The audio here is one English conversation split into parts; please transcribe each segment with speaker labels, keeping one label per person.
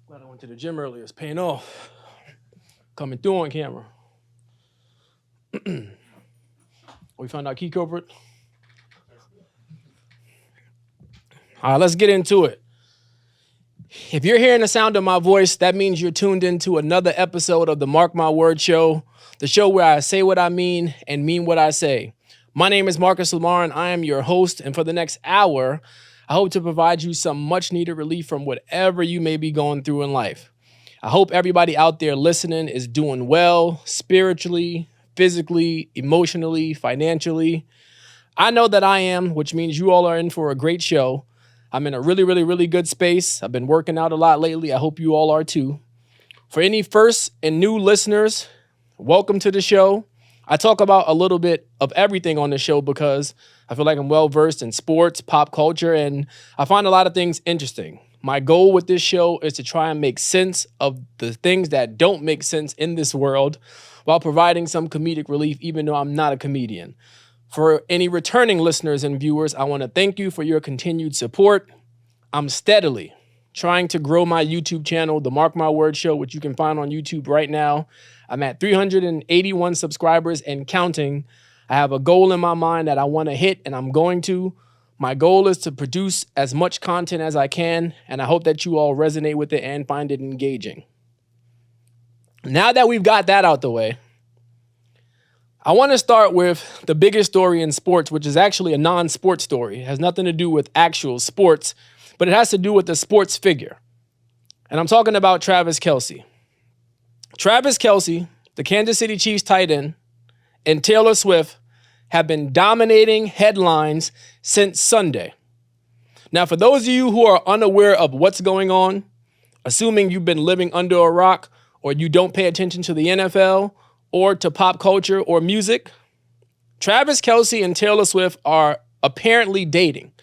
Speaker 1: Glad I went to the gym earlier. It's paying off. Coming through on camera. We found our key culprit. All right, let's get into it. If you're hearing the sound of my voice, that means you're tuned into another episode of the Marc My Words Show, the show where I say what I mean and mean what I say. My name is Marcus-Lamar, and I am your host. And for the next hour, I hope to provide you some much-needed relief from whatever you may be going through in life. I hope everybody out there listening is doing well, spiritually, physically, emotionally, financially. I know that I am, which means you all are in for a great show. I'm in a really good space. I've been working out a lot lately. I hope you all are too. For any first and new listeners, welcome to the show. I talk about a little bit of everything on the show because I feel like I'm well-versed in sports, pop culture, and I find a lot of things interesting. My goal with this show is to try and make sense of the things that don't make sense in this world while providing some comedic relief, even though I'm not a comedian. For any returning listeners and viewers, I want to thank you for your continued support. I'm steadily trying to grow my YouTube channel, The Marc My Words Show, which you can find on YouTube right now. I'm at 381 subscribers and counting. I have a goal in my mind that I want to hit, and I'm going to. My goal is to produce as much content as I can, and I hope that you all resonate with it and find it engaging. Now that we've got that out the way, I want to start with the biggest story in sports, which is actually a non-sports story. It has nothing to do with actual sports, but it has to do with the sports figure. And I'm talking about Travis Kelce. Travis Kelce, the Kansas City Chiefs tight end, and Taylor Swift have been dominating headlines since Sunday. Now, for those of you who are unaware of what's going on, assuming you've been living under a rock or you don't pay attention to the NFL or to pop culture or music, Travis Kelce and Taylor Swift are apparently dating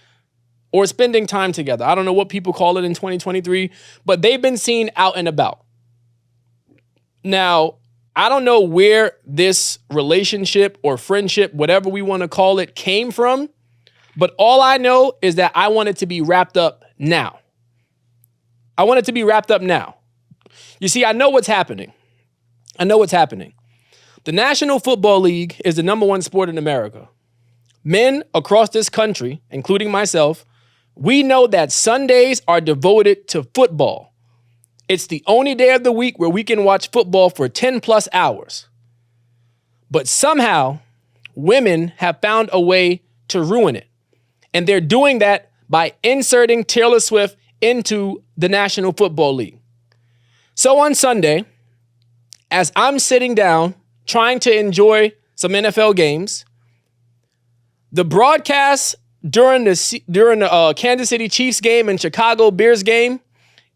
Speaker 1: or spending time together. I don't know what people call it in 2023, but they've been seen out and about. Now, I don't know where this relationship or friendship, whatever we want to call it, came from, but all I know is that I want it to be wrapped up now. I want it to be wrapped up now. You see, I know what's happening. The National Football League is the number one sport in America. Men across this country, including myself, we know that Sundays are devoted to football. It's the only day of the week where we can watch football for 10 plus hours. But somehow, women have found a way to ruin it. And they're doing that by inserting Taylor Swift into the National Football League. So on Sunday, as I'm sitting down trying to enjoy some NFL games, the broadcast during the Kansas City Chiefs game and Chicago Bears game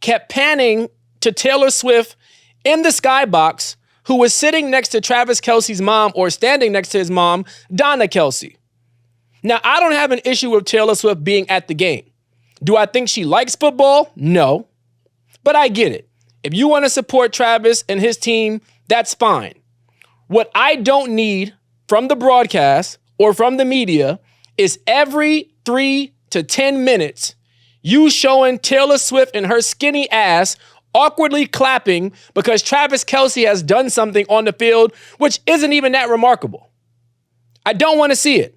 Speaker 1: kept panning to Taylor Swift in the skybox, who was sitting next to Travis Kelce's mom, or standing next to his mom, Donna Kelce. Now, I don't have an issue with Taylor Swift being at the game. Do I think she likes football? No. But I get it. If you want to support Travis and his team, that's fine. What I don't need from the broadcast or from the media is every 3 to 10 minutes you showing Taylor Swift and her skinny ass awkwardly clapping because Travis Kelce has done something on the field which isn't even that remarkable. I don't want to see it.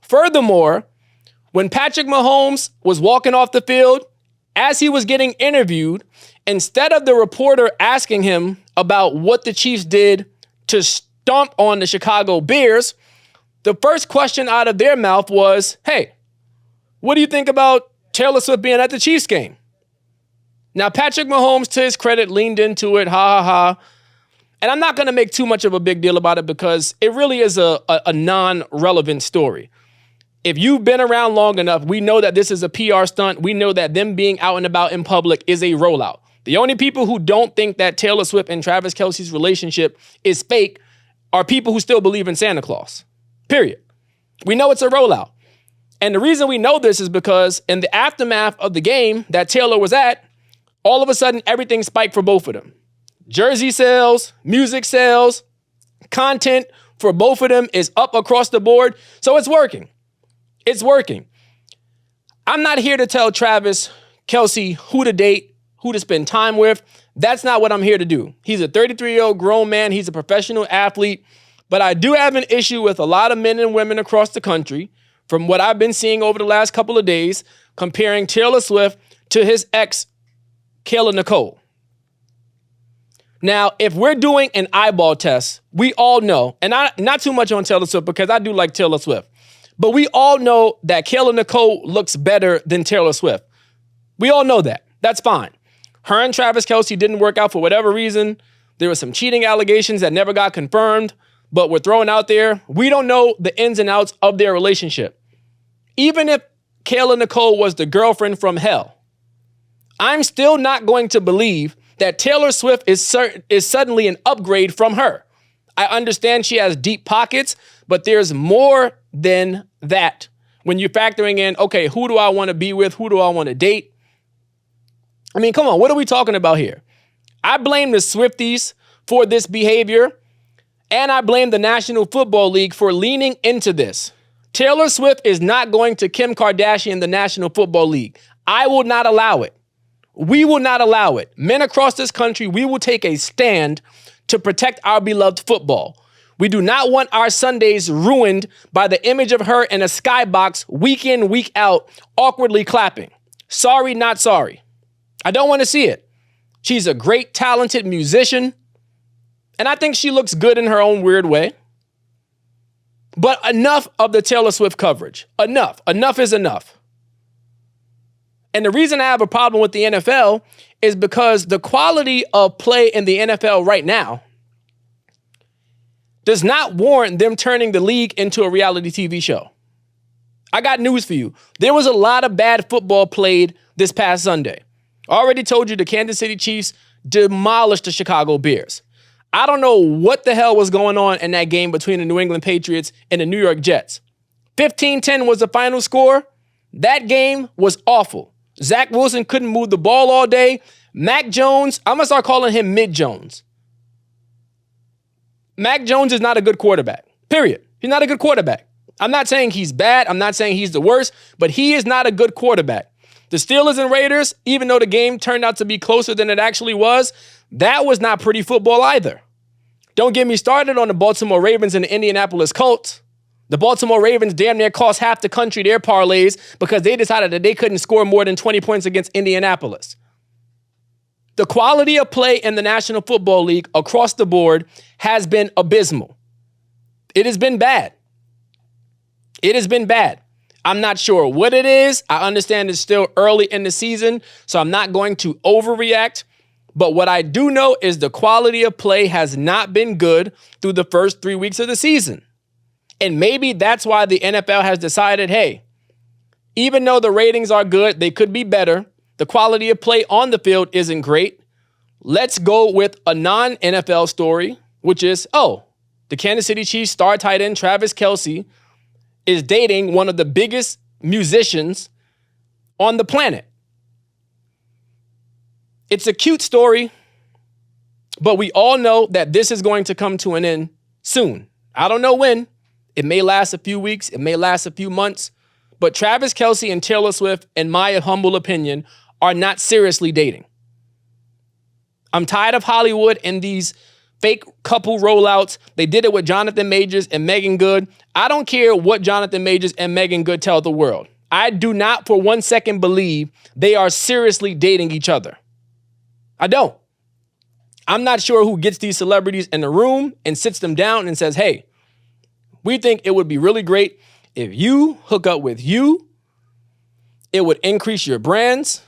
Speaker 1: Furthermore, when Patrick Mahomes was walking off the field, as he was getting interviewed, instead of the reporter asking him about what the Chiefs did to stomp on the Chicago Bears, the first question out of their mouth was, "Hey, what do you think about Taylor Swift being at the Chiefs game?" Now, Patrick Mahomes, to his credit, leaned into it, ha ha ha. And I'm not going to make too much of a big deal about it because it really is a non-relevant story. If you've been around long enough, we know that this is a PR stunt. We know that them being out and about in public is a rollout. The only people who don't think that Taylor Swift and Travis Kelce's relationship is fake are people who still believe in Santa Claus. Period. We know it's a rollout. And the reason we know this is because in the aftermath of the game that Taylor was at, all of a sudden everything spiked for both of them. Jersey sales, music sales, content for both of them is up across the board. So it's working. It's working. I'm not here to tell Travis Kelce who to date, who to spend time with. That's not what I'm here to do. He's a 33-year-old grown man. He's a professional athlete. But I do have an issue with a lot of men and women across the country, from what I've been seeing over the last couple of days, comparing Taylor Swift to his ex, Kayla Nicole. Now, if we're doing an eyeball test, we all know, and not too much on Taylor Swift because I do like Taylor Swift, but we all know that Kayla Nicole looks better than Taylor Swift. We all know that. That's fine. Her and Travis Kelce didn't work out for whatever reason. There were some cheating allegations that never got confirmed, but were thrown out there. We don't know the ins and outs of their relationship. Even if Kayla Nicole was the girlfriend from hell, I'm still not going to believe that Taylor Swift is suddenly an upgrade from her. I understand she has deep pockets, but there's more than that. When you're factoring in, okay, who do I want to be with? Who do I want to date? I mean, come on, what are we talking about here? I blame the Swifties for this behavior, and I blame the National Football League for leaning into this. Taylor Swift is not going to Kim Kardashian the National Football League. I will not allow it. We will not allow it. Men across this country, we will take a stand to protect our beloved football. We do not want our Sundays ruined by the image of her in a skybox week in, week out, awkwardly clapping. Sorry, not sorry. I don't want to see it. She's a great, talented musician, and I think she looks good in her own weird way. But enough of the Taylor Swift coverage. Enough. Enough is enough. And the reason I have a problem with the NFL is because the quality of play in the NFL right now does not warrant them turning the league into a reality TV show. I got news for you. There was a lot of bad football played this past Sunday. I already told you the Kansas City Chiefs demolished the Chicago Bears. I don't know what the hell was going on in that game between the New England Patriots and the New York Jets. 15-10 was the final score. That game was awful. Zach Wilson couldn't move the ball all day. Mac Jones, I'm going to start calling him Mid-Jones. Mac Jones is not a good quarterback, period. He's not a good quarterback. I'm not saying he's bad. I'm not saying he's the worst, but he is not a good quarterback. The Steelers and Raiders, even though the game turned out to be closer than it actually was, that was not pretty football either. Don't get me started on the Baltimore Ravens and the Indianapolis Colts. The Baltimore Ravens damn near cost half the country their parlays because they decided that they couldn't score more than 20 points against Indianapolis. The quality of play in the National Football League across the board has been abysmal. It has been bad. It has been bad. I'm not sure what it is. I understand it's still early in the season, so I'm not going to overreact. But what I do know is the quality of play has not been good through the first 3 weeks of the season. And maybe that's why the NFL has decided, hey, even though the ratings are good, they could be better. The quality of play on the field isn't great. Let's go with a non-NFL story, which is, the Kansas City Chiefs star tight end Travis Kelce is dating one of the biggest musicians on the planet. It's a cute story, but we all know that this is going to come to an end soon. I don't know when. It may last a few weeks. It may last a few months. But Travis Kelce and Taylor Swift, in my humble opinion, are not seriously dating. I'm tired of Hollywood and these fake couple rollouts. They did it with Jonathan Majors and Megan Good. I don't care what Jonathan Majors and Megan Good tell the world. I do not for 1 second believe they are seriously dating each other. I don't. I'm not sure who gets these celebrities in the room and sits them down and says, hey, we think it would be really great if you hook up with you. It would increase your brands.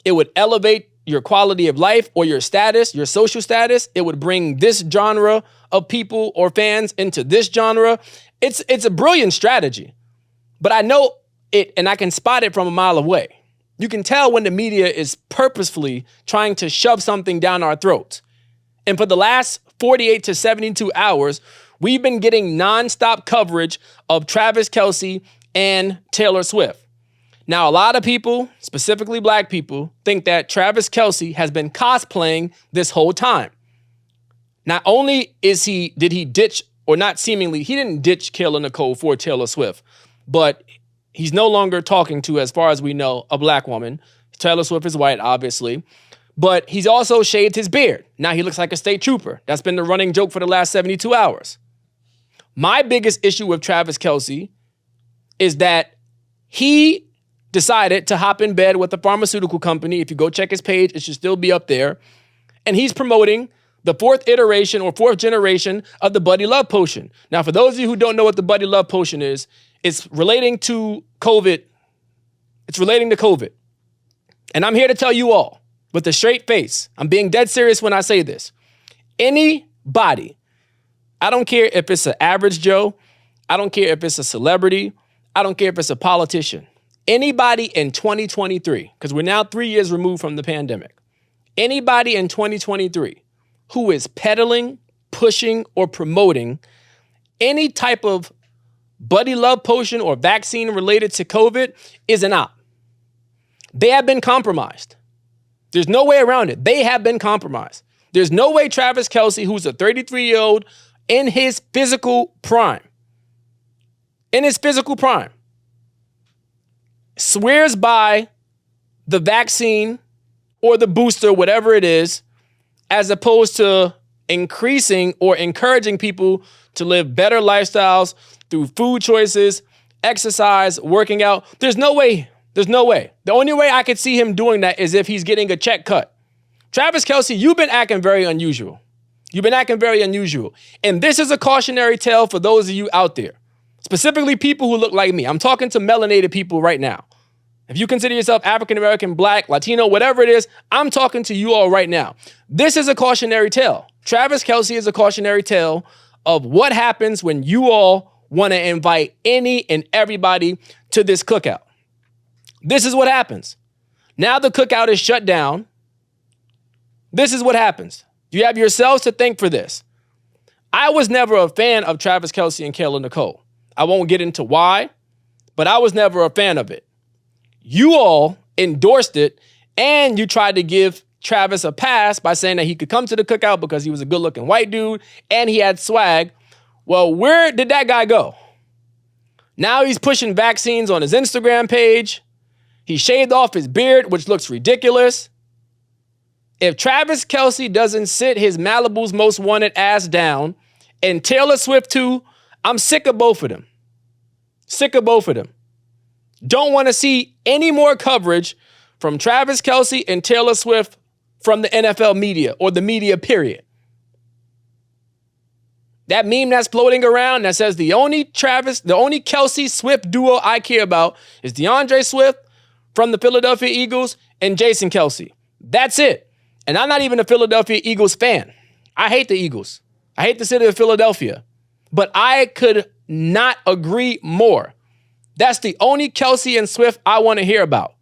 Speaker 1: It would elevate your quality of life or your status, your social status. It would bring this genre of people or fans into this genre. It's a brilliant strategy, but I know it and I can spot it from a mile away. You can tell when the media is purposefully trying to shove something down our throats. And for the last 48 to 72 hours, we've been getting nonstop coverage of Travis Kelce and Taylor Swift. Now, a lot of people, specifically black people, think that Travis Kelce has been cosplaying this whole time. Not only did he ditch, or not seemingly, he didn't ditch Kayla Nicole for Taylor Swift, but he's no longer talking to, as far as we know, a black woman. He's Taylor Swift is white, obviously. But he's also shaved his beard. Now he looks like a state trooper. That's been the running joke for the last 72 hours. My biggest issue with Travis Kelce is that he decided to hop in bed with a pharmaceutical company. If you go check his page, it should still be up there. And he's promoting the fourth iteration or fourth generation of the Buddy Love Potion. Now, for those of you who don't know what the Buddy Love Potion is, it's relating to COVID. It's relating to COVID. And I'm here to tell you all, with a straight face, I'm being dead serious when I say this. Anybody, I don't care if it's an average Joe, I don't care if it's a celebrity, I don't care if it's a politician. Anybody in 2023, because we're now 3 years removed from the pandemic, anybody in 2023 who is peddling, pushing, or promoting any type of Buddy Love Potion or vaccine related to COVID is an op. They have been compromised. There's no way around it. They have been compromised. There's no way Travis Kelce, who's a 33-year-old in his physical prime, swears by the vaccine or the booster, whatever it is, as opposed to increasing or encouraging people to live better lifestyles through food choices, exercise, working out. There's no way. There's no way. The only way I could see him doing that is if he's getting a check cut. Travis Kelce, you've been acting very unusual. And this is a cautionary tale for those of you out there, specifically people who look like me. I'm talking to melanated people right now. If you consider yourself African-American, Black, Latino, whatever it is, I'm talking to you all right now. This is a cautionary tale. Travis Kelce is a cautionary tale of what happens when you all want to invite any and everybody to this cookout. This is what happens. Now the cookout is shut down. This is what happens. You have yourselves to thank for this. I was never a fan of Travis Kelce and Kayla Nicole. I won't get into why, but I was never a fan of it. You all endorsed it, and you tried to give Travis a pass by saying that he could come to the cookout because he was a good-looking white dude and he had swag. Well, where did that guy go? Now he's pushing vaccines on his Instagram page. He shaved off his beard, which looks ridiculous. If Travis Kelce doesn't sit his Malibu's Most Wanted ass down, and Taylor Swift too, I'm sick of both of them. Don't want to see any more coverage from Travis Kelce and Taylor Swift from the NFL media or the media period. That meme that's floating around that says the only Kelce Swift duo I care about is DeAndre Swift from the Philadelphia Eagles and Jason Kelce. That's it. And I'm not even a Philadelphia Eagles fan. I hate the Eagles. I hate the city of Philadelphia. But I could not agree more. That's the only Kelce and Swift I want to hear about.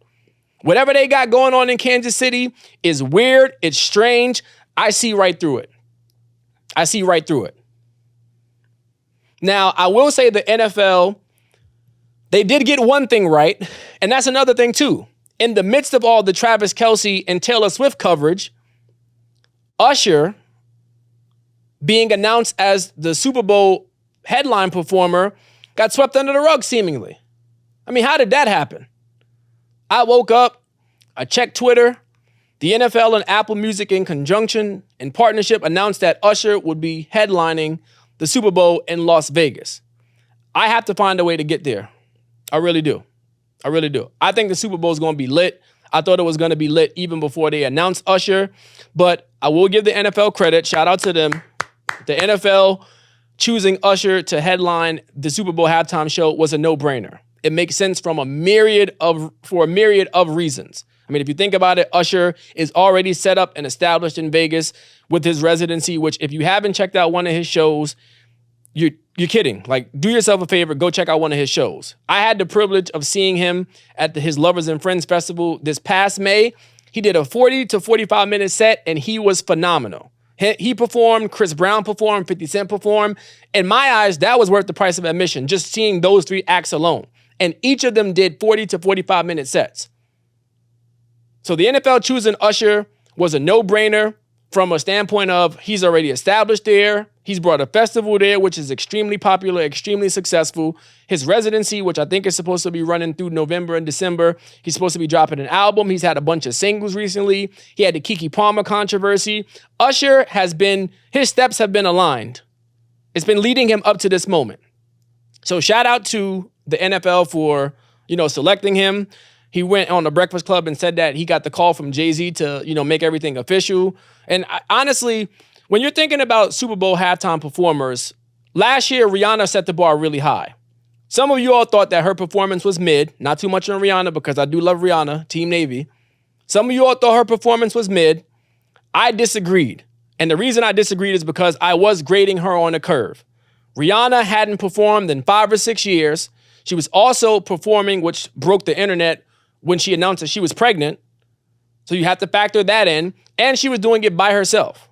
Speaker 1: Whatever they got going on in Kansas City is weird. It's strange. I see right through it. Now, I will say the NFL, they did get one thing right, and that's another thing too. In the midst of all the Travis Kelce and Taylor Swift coverage, Usher being announced as the Super Bowl headline performer got swept under the rug seemingly. I mean, how did that happen? I woke up, I checked Twitter. The NFL and Apple Music in partnership announced that Usher would be headlining the Super Bowl in Las Vegas. I have to find a way to get there. I really do. I think the Super Bowl is going to be lit. I thought it was going to be lit even before they announced Usher, but I will give the NFL credit. Shout out to them. The NFL choosing Usher to headline the Super Bowl halftime show was a no-brainer. It makes sense for a myriad of reasons. I mean, if you think about it, Usher is already set up and established in Vegas with his residency, which if you haven't checked out one of his shows, you're kidding. Like, do yourself a favor, go check out one of his shows. I had the privilege of seeing him at his Lovers and Friends Festival this past May. He did a 40 to 45 minute set and he was phenomenal. He performed, Chris Brown performed, 50 Cent performed. In my eyes, that was worth the price of admission, just seeing those three acts alone. And each of them did 40 to 45 minute sets. So the NFL choosing Usher was a no-brainer. from a standpoint of he's already established there. He's brought a festival there, which is extremely popular, extremely successful. His residency, which I think is supposed to be running through November and December. He's supposed to be dropping an album. He's had a bunch of singles recently. He had the Keke Palmer controversy. Usher his steps have been aligned. It's been leading him up to this moment. So shout out to the NFL for, selecting him. He went on the Breakfast Club and said that he got the call from Jay-Z to, make everything official. And honestly, when you're thinking about Super Bowl halftime performers, last year, Rihanna set the bar really high. Some of you all thought that her performance was mid. Not too much on Rihanna because I do love Rihanna, Team Navy. Some of you all thought her performance was mid. I disagreed. And the reason I disagreed is because I was grading her on a curve. Rihanna hadn't performed in 5 or 6 years. She was also performing, which broke the internet, when she announced that she was pregnant. So you have to factor that in. And she was doing it by herself.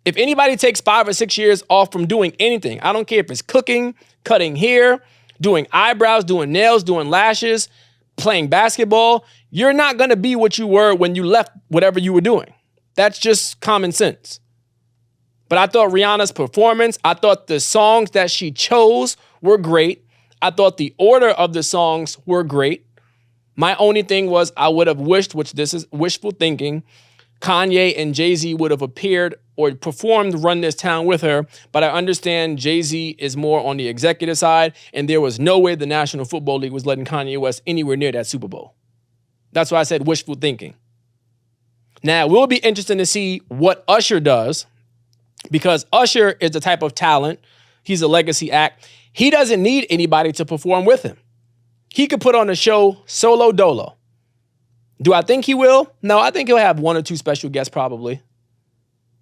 Speaker 1: If anybody takes 5 or 6 years off from doing anything, I don't care if it's cooking, cutting hair, doing eyebrows, doing nails, doing lashes, playing basketball, you're not going to be what you were when you left whatever you were doing. That's just common sense. But I thought Rihanna's performance, I thought the songs that she chose were great. I thought the order of the songs were great. My only thing was I would have wished, which this is wishful thinking, Kanye and Jay-Z would have appeared or performed Run This Town with her. But I understand Jay-Z is more on the executive side, and there was no way the National Football League was letting Kanye West anywhere near that Super Bowl. That's why I said wishful thinking. Now, it will be interesting to see what Usher does, because Usher is the type of talent. He's a legacy act. He doesn't need anybody to perform with him. He could put on a show solo dolo. Do I think he will? No, I think he'll have 1 or 2 special guests probably.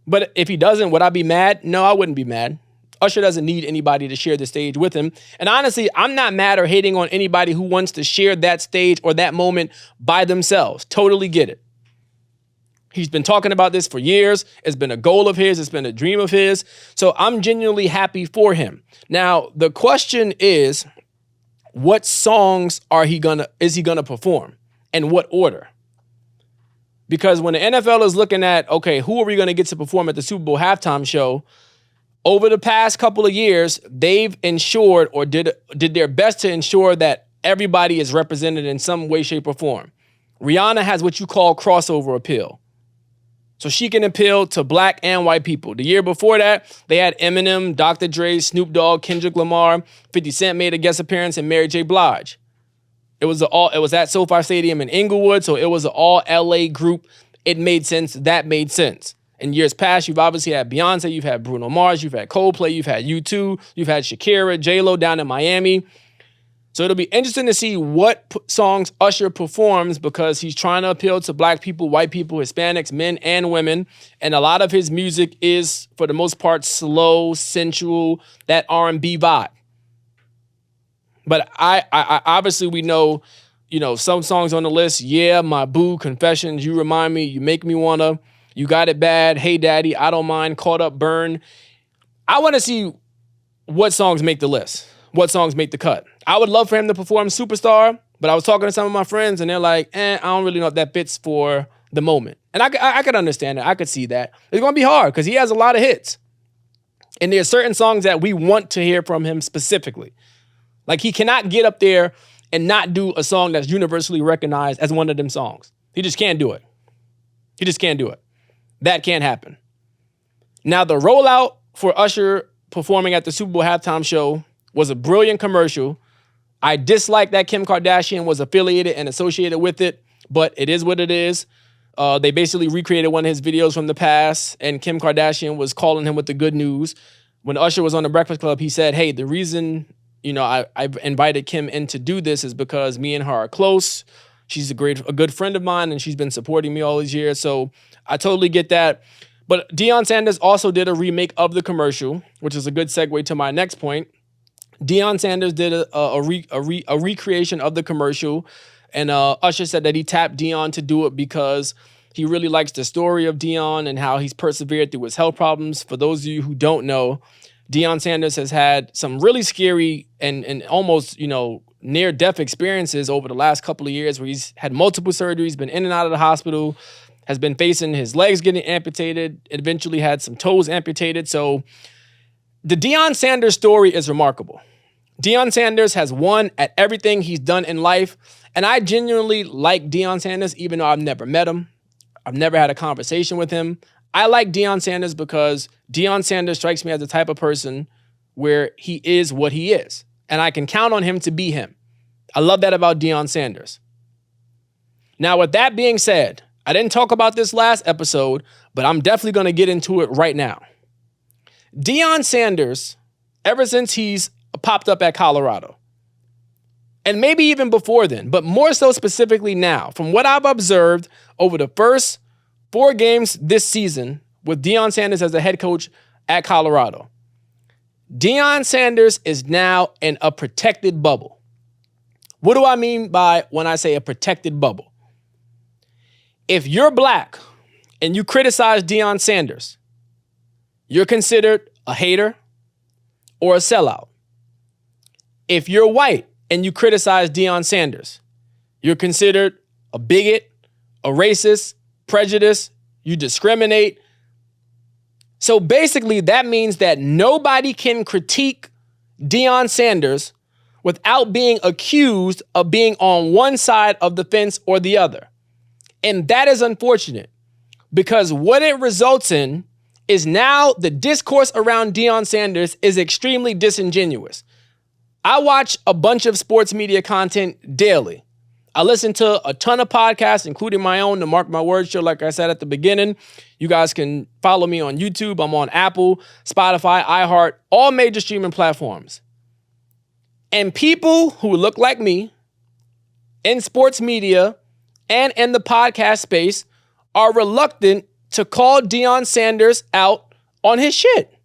Speaker 1: But if he doesn't, would I be mad? No, I wouldn't be mad. Usher doesn't need anybody to share the stage with him. And honestly, I'm not mad or hating on anybody who wants to share that stage or that moment by themselves. Totally get it. He's been talking about this for years. It's been a goal of his. It's been a dream of his. So I'm genuinely happy for him. Now, the question is, what songs is he gonna perform? And what order? Because when the NFL is looking at, okay, who are we gonna get to perform at the Super Bowl halftime show? Over the past couple of years, they've ensured or did their best to ensure that everybody is represented in some way, shape, or form. Rihanna has what you call crossover appeal. So she can appeal to black and white people. The year before that, they had Eminem, Dr. Dre, Snoop Dogg, Kendrick Lamar, 50 Cent made a guest appearance, and Mary J. Blige. It was at SoFi Stadium in Inglewood, so it was an all LA group. It made sense. That made sense. In years past, you've obviously had Beyonce, you've had Bruno Mars, you've had Coldplay, you've had U2, you've had Shakira, J.Lo down in Miami. So it'll be interesting to see what songs Usher performs, because he's trying to appeal to black people, white people, Hispanics, men and women. And a lot of his music is, for the most part, slow, sensual, that R&B vibe. But I obviously we know, some songs on the list. Yeah, My Boo, Confessions, You Remind Me, You Make Me Wanna, You Got It Bad, Hey Daddy, I Don't Mind, Caught Up, Burn. I want to see what songs make the list. What songs make the cut? I would love for him to perform Superstar, but I was talking to some of my friends and they're like, I don't really know if that fits for the moment. And I could understand it. I could see that. It's going to be hard because he has a lot of hits. And there are certain songs that we want to hear from him specifically. Like, he cannot get up there and not do a song that's universally recognized as one of them songs. He just can't do it. He just can't do it. That can't happen. Now, the rollout for Usher performing at the Super Bowl halftime show was a brilliant commercial. I dislike that Kim Kardashian was affiliated and associated with it, but it is what it is. They basically recreated one of his videos from the past, and Kim Kardashian was calling him with the good news. When Usher was on the Breakfast Club, he said, hey, the reason I've invited Kim in to do this is because me and her are close. She's a good friend of mine, and she's been supporting me all these years. So I totally get that. But Deion Sanders also did a remake of the commercial, which is a good segue to my next point. Deion Sanders did a recreation of the commercial, and Usher said that he tapped Deion to do it because he really likes the story of Deion and how he's persevered through his health problems. For those of you who don't know, Deion Sanders has had some really scary and almost, near-death experiences over the last couple of years where he's had multiple surgeries, been in and out of the hospital, has been facing his legs getting amputated, eventually had some toes amputated. So the Deion Sanders story is remarkable. Deion Sanders has won at everything he's done in life. And I genuinely like Deion Sanders, even though I've never met him. I've never had a conversation with him. I like Deion Sanders because Deion Sanders strikes me as the type of person where he is what he is. And I can count on him to be him. I love that about Deion Sanders. Now, with that being said, I didn't talk about this last episode, but I'm definitely going to get into it right now. Deion Sanders, ever since he's popped up at Colorado, and maybe even before then, but more so specifically now, from what I've observed over the first 4 games this season with Deion Sanders as the head coach at Colorado, Deion Sanders is now in a protected bubble. What do I mean by when I say a protected bubble? If you're black and you criticize Deion Sanders, you're considered a hater or a sellout. If you're white and you criticize Deion Sanders, you're considered a bigot, a racist, prejudiced, you discriminate. So basically, that means that nobody can critique Deion Sanders without being accused of being on one side of the fence or the other. And that is unfortunate because what it results in is now the discourse around Deion Sanders is extremely disingenuous. I watch a bunch of sports media content daily. I listen to a ton of podcasts, including my own, the Marc My Words Show, like I said at the beginning. You guys can follow me on YouTube. I'm on Apple, Spotify, iHeart, all major streaming platforms. And people who look like me in sports media and in the podcast space are reluctant to call Deion Sanders out on his shit.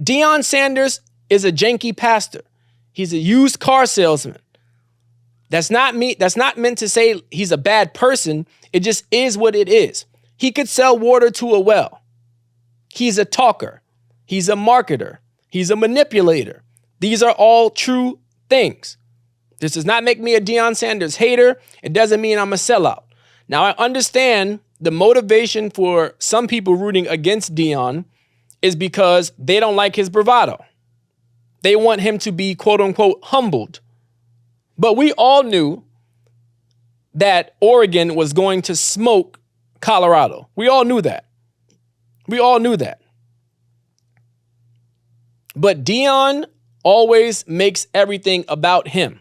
Speaker 1: Deion Sanders is a janky pastor. He's a used car salesman. That's not meant to say he's a bad person. It just is what it is. He could sell water to a well. He's a talker. He's a marketer. He's a manipulator. These are all true things. This does not make me a Deion Sanders hater. It doesn't mean I'm a sellout. Now, I understand the motivation for some people rooting against Deion is because they don't like his bravado. They want him to be, quote unquote, humbled. But we all knew that Oregon was going to smoke Colorado. We all knew that. We all knew that. But Deion always makes everything about him.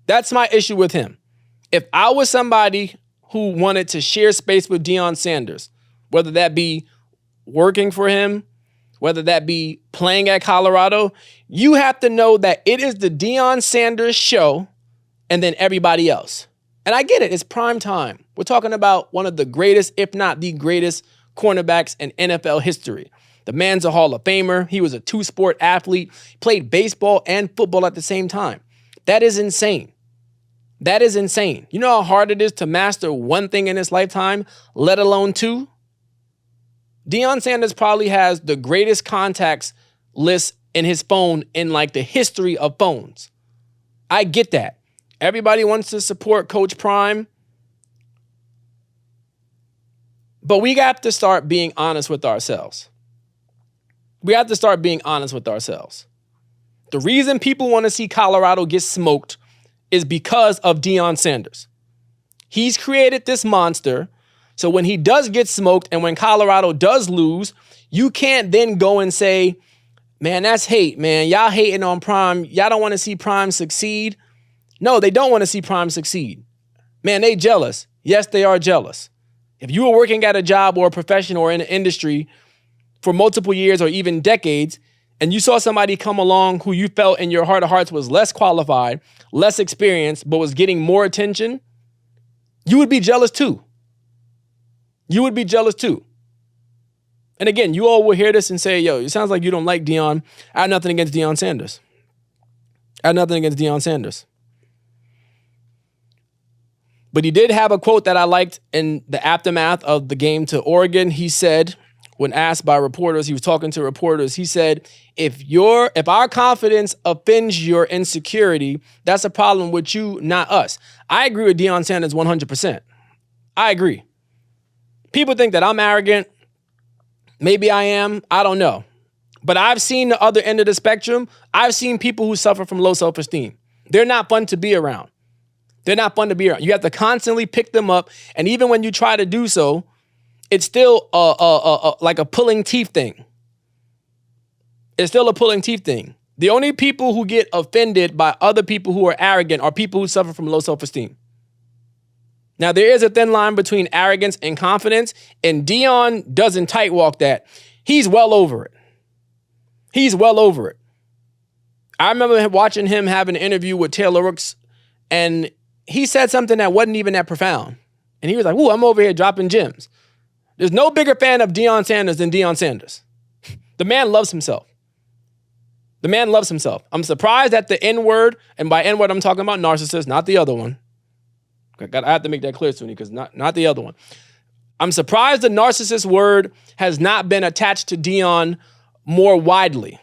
Speaker 1: That's my issue with him. If I was somebody who wanted to share space with Deion Sanders, whether that be working for him, whether that be playing at Colorado, you have to know that it is the Deion Sanders show and then everybody else. And I get it. It's prime time. We're talking about one of the greatest, if not the greatest, cornerbacks in NFL history. The man's a Hall of Famer. He was a 2-sport athlete. He played baseball and football at the same time. That is insane. That is insane. You know how hard it is to master one thing in his lifetime, let alone 2? Deion Sanders probably has the greatest contacts list in his phone in like the history of phones. I get that. Everybody wants to support Coach Prime. But we have to start being honest with ourselves. We have to start being honest with ourselves. The reason people want to see Colorado get smoked is because of Deion Sanders. He's created this monster. So when he does get smoked and when Colorado does lose, you can't then go and say, man, that's hate, man. Y'all hating on Prime. Y'all don't want to see Prime succeed. No, they don't want to see Prime succeed. Man, they jealous. Yes, they are jealous. If you were working at a job or a profession or in an industry for multiple years or even decades, and you saw somebody come along who you felt in your heart of hearts was less qualified, less experienced, but was getting more attention, you would be jealous too. You would be jealous too. And again, you all will hear this and say, yo, it sounds like you don't like Deion. I have nothing against Deion Sanders. I have nothing against Deion Sanders. But he did have a quote that I liked in the aftermath of the game to Oregon. He said, when asked by reporters, he was talking to reporters, he said, if our confidence offends your insecurity, that's a problem with you, not us. I agree with Deion Sanders 100%. I agree. People think that I'm arrogant. Maybe I am. I don't know. But I've seen the other end of the spectrum. I've seen people who suffer from low self-esteem. They're not fun to be around. They're not fun to be around. You have to constantly pick them up. And even when you try to do so, it's still like a pulling teeth thing. It's still a pulling teeth thing. The only people who get offended by other people who are arrogant are people who suffer from low self-esteem. Now, there is a thin line between arrogance and confidence, and Deion doesn't tight walk that. He's well over it. He's well over it. I remember watching him have an interview with Taylor Rooks, and he said something that wasn't even that profound. And he was like, ooh, I'm over here dropping gems. There's no bigger fan of Deion Sanders than Deion Sanders. The man loves himself. The man loves himself. I'm surprised at the N-word, and by N-word, I'm talking about narcissist, not the other one. I have to make that clear, Sunni, because not the other one. I'm surprised the narcissist word has not been attached to Deion more widely.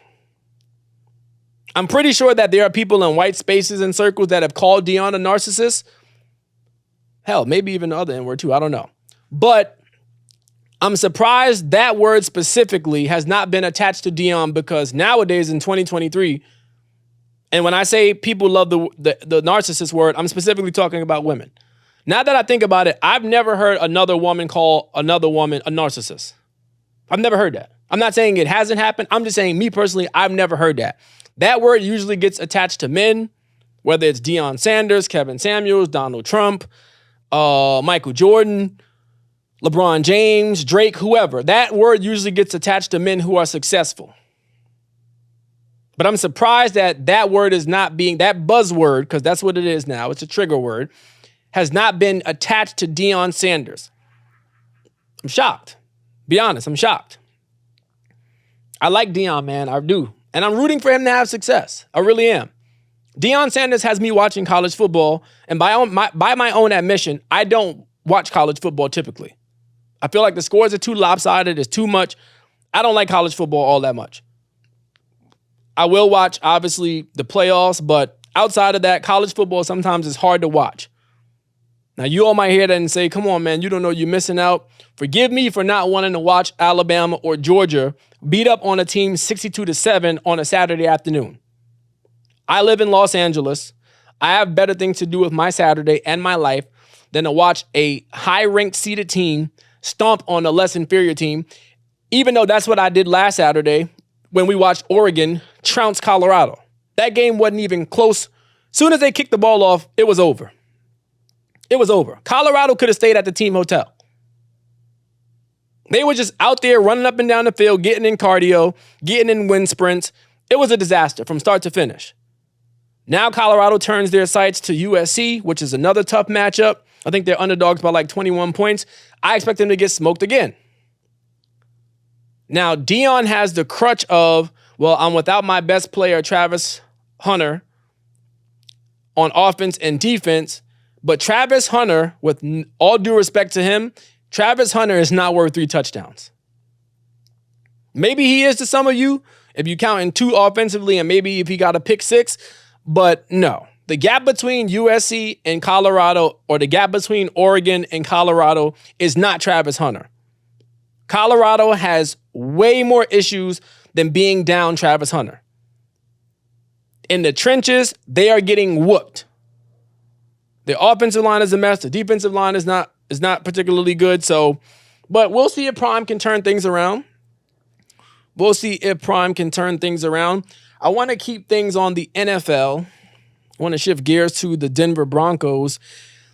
Speaker 1: I'm pretty sure that there are people in white spaces and circles that have called Deion a narcissist. Hell, maybe even the other N-word too. I don't know. But I'm surprised that word specifically has not been attached to Deion, because nowadays in 2023, and when I say people love the narcissist word, I'm specifically talking about women. Now that I think about it, I've never heard another woman call another woman a narcissist. I've never heard that. I'm not saying it hasn't happened. I'm just saying, me personally, I've never heard that. That word usually gets attached to men, whether it's Deion Sanders, Kevin Samuels, Donald Trump, Michael Jordan, LeBron James, Drake, whoever. That word usually gets attached to men who are successful. But I'm surprised that that word is not being, that buzzword, because that's what it is now, it's a trigger word, has not been attached to Deion Sanders. I'm shocked. Be honest, I'm shocked. I like Deion, man, I do. And I'm rooting for him to have success. I really am. Deion Sanders has me watching college football, and by my own admission, I don't watch college football typically. I feel like the scores are too lopsided, it's too much. I don't like college football all that much. I will watch, obviously, the playoffs, but outside of that, college football sometimes is hard to watch. Now, you all might hear that and say, come on, man, you don't know you're missing out. Forgive me for not wanting to watch Alabama or Georgia beat up on a team 62-7 on a Saturday afternoon. I live in Los Angeles. I have better things to do with my Saturday and my life than to watch a high-ranked seeded team stomp on a less inferior team, even though that's what I did last Saturday when we watched Oregon trounce Colorado. That game wasn't even close. Soon as they kicked the ball off, it was over. It was over. Colorado could have stayed at the team hotel. They were just out there running up and down the field, getting in cardio, getting in wind sprints. It was a disaster from start to finish. Now Colorado turns their sights to USC, which is another tough matchup. I think they're underdogs by like 21 points. I expect them to get smoked again. Now, Deion has the crutch of, well, I'm without my best player, Travis Hunter, on offense and defense. But Travis Hunter, with all due respect to him, Travis Hunter is not worth 3 touchdowns. Maybe he is to some of you, if you count in 2 offensively, and maybe if he got a pick 6. But no, the gap between USC and Colorado, or the gap between Oregon and Colorado, is not Travis Hunter. Colorado has way more issues than being down Travis Hunter. In the trenches, they are getting whooped. The offensive line is a mess. The defensive line is not particularly good. So, but we'll see if Prime can turn things around. We'll see if Prime can turn things around. I want to keep things on the NFL. I want to shift gears to the Denver Broncos.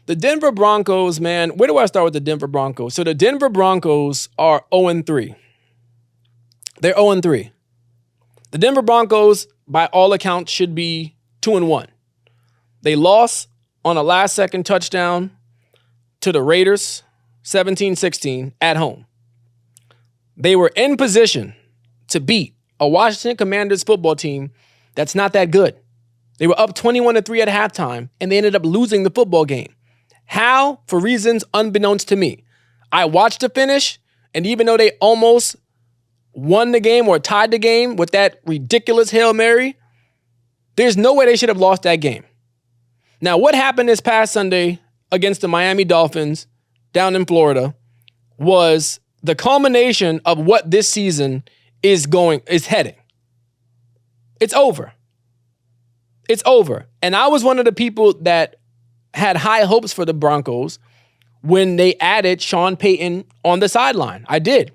Speaker 1: The Denver Broncos, man, where do I start with the Denver Broncos? So the Denver Broncos are 0-3. They're 0-3. The Denver Broncos, by all accounts, should be 2-1. They lost on a last-second touchdown to the Raiders, 17-16, at home. They were in position to beat a Washington Commanders football team that's not that good. They were up 21-3 at halftime, and they ended up losing the football game. How? For reasons unbeknownst to me. I watched the finish, and even though they almost won the game or tied the game with that ridiculous Hail Mary, there's no way they should have lost that game. Now, what happened this past Sunday against the Miami Dolphins down in Florida was the culmination of what this season is heading. It's over. It's over. And I was one of the people that had high hopes for the Broncos when they added Sean Payton on the sideline. I did.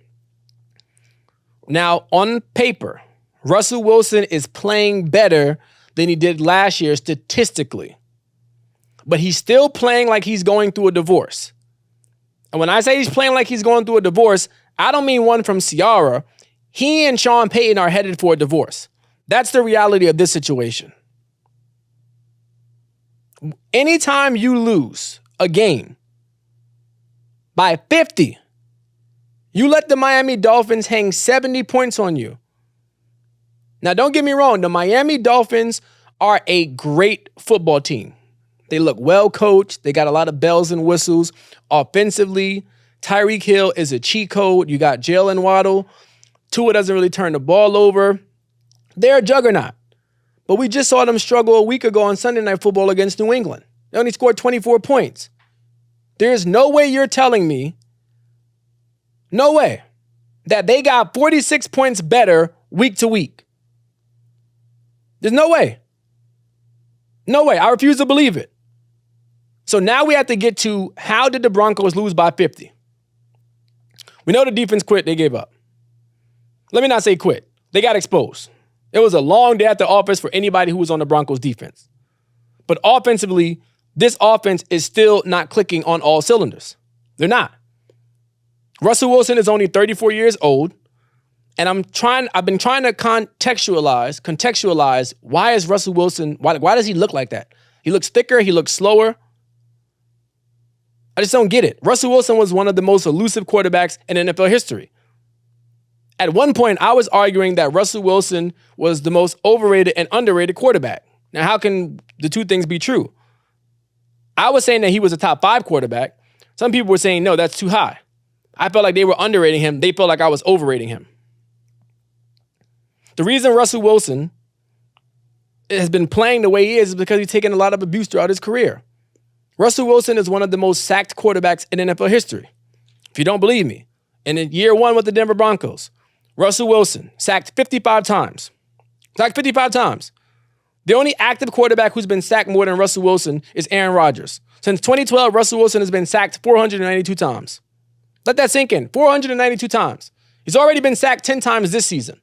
Speaker 1: Now, on paper, Russell Wilson is playing better than he did last year statistically. But he's still playing like he's going through a divorce. And when I say he's playing like he's going through a divorce, I don't mean one from Ciara. He and Sean Payton are headed for a divorce. That's the reality of this situation. Anytime you lose a game by 50, you let the Miami Dolphins hang 70 points on you. Now, don't get me wrong. The Miami Dolphins are a great football team. They look well coached. They got a lot of bells and whistles. Offensively, Tyreek Hill is a cheat code. You got Jalen Waddle. Tua doesn't really turn the ball over. They're a juggernaut. But we just saw them struggle a week ago on Sunday Night Football against New England. They only scored 24 points. There's no way you're telling me, no way, that they got 46 points better week to week. There's no way. No way. I refuse to believe it. So now we have to get to, how did the Broncos lose by 50? We know the defense quit. They gave up. Let me not say quit. They got exposed. It was a long day at the office for anybody who was on the Broncos defense. But offensively, this offense is still not clicking on all cylinders. They're not. Russell Wilson is only 34 years old. And I've been trying to contextualize why is Russell Wilson, why does he look like that? He looks thicker, he looks slower. I just don't get it. Russell Wilson was one of the most elusive quarterbacks in NFL history. At one point, I was arguing that Russell Wilson was the most overrated and underrated quarterback. Now, how can the two things be true? I was saying that he was a top 5 quarterback. Some people were saying, no, that's too high. I felt like they were underrating him. They felt like I was overrating him. The reason Russell Wilson has been playing the way he is because he's taken a lot of abuse throughout his career. Russell Wilson is one of the most sacked quarterbacks in NFL history. If you don't believe me, in year 1 with the Denver Broncos, Russell Wilson sacked 55 times. Sacked 55 times. The only active quarterback who's been sacked more than Russell Wilson is Aaron Rodgers. Since 2012, Russell Wilson has been sacked 492 times. Let that sink in. 492 times. He's already been sacked 10 times this season.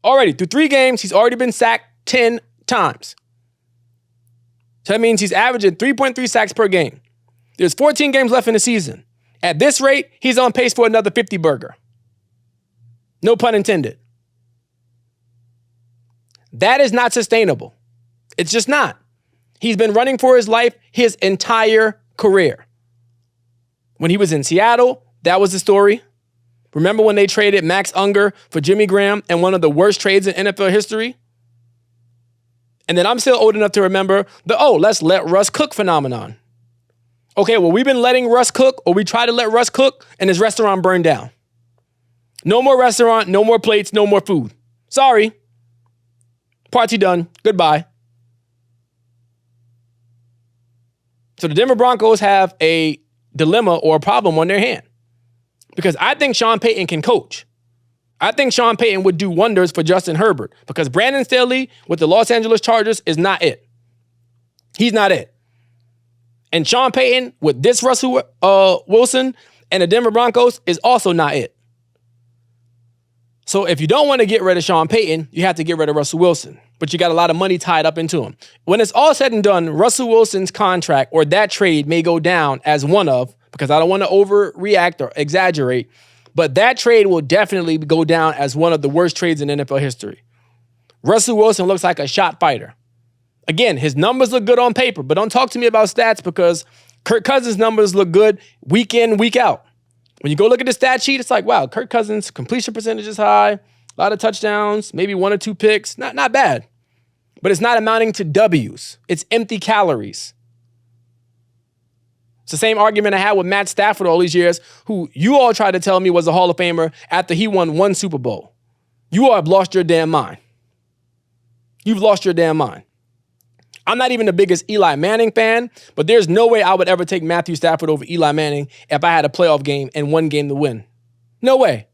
Speaker 1: Already, through 3 games, he's already been sacked 10 times. So that means he's averaging 3.3 sacks per game. There's 14 games left in the season. At this rate, he's on pace for another 50 burger. No pun intended. That is not sustainable. It's just not. He's been running for his life his entire career. When he was in Seattle, that was the story. Remember when they traded Max Unger for Jimmy Graham and one of the worst trades in NFL history? And then I'm still old enough to remember the, let's let Russ cook phenomenon. Okay, well, we've been letting Russ cook, or we tried to let Russ cook, and his restaurant burned down. No more restaurant, no more plates, no more food. Sorry. Party done. Goodbye. So the Denver Broncos have a dilemma or a problem on their hand. Because I think Sean Payton can coach. I think Sean Payton would do wonders for Justin Herbert. Because Brandon Staley with the Los Angeles Chargers is not it. He's not it. And Sean Payton with this Russell Wilson and the Denver Broncos is also not it. So if you don't want to get rid of Sean Payton, you have to get rid of Russell Wilson. But you got a lot of money tied up into him. When it's all said and done, Russell Wilson's contract or that trade may go down as one of, because I don't want to overreact or exaggerate, but that trade will definitely go down as one of the worst trades in NFL history. Russell Wilson looks like a shot fighter. Again, his numbers look good on paper, but don't talk to me about stats because Kirk Cousins' numbers look good week in, week out. When you go look at the stat sheet, it's like, wow, Kirk Cousins' completion percentage is high, a lot of touchdowns, maybe 1 or 2 picks. Not bad. But it's not amounting to W's. It's empty calories. It's the same argument I had with Matt Stafford all these years, who you all tried to tell me was a Hall of Famer after he won 1 Super Bowl. You all have lost your damn mind. You've lost your damn mind. I'm not even the biggest Eli Manning fan, but there's no way I would ever take Matthew Stafford over Eli Manning if I had a playoff game and one game to win. No way.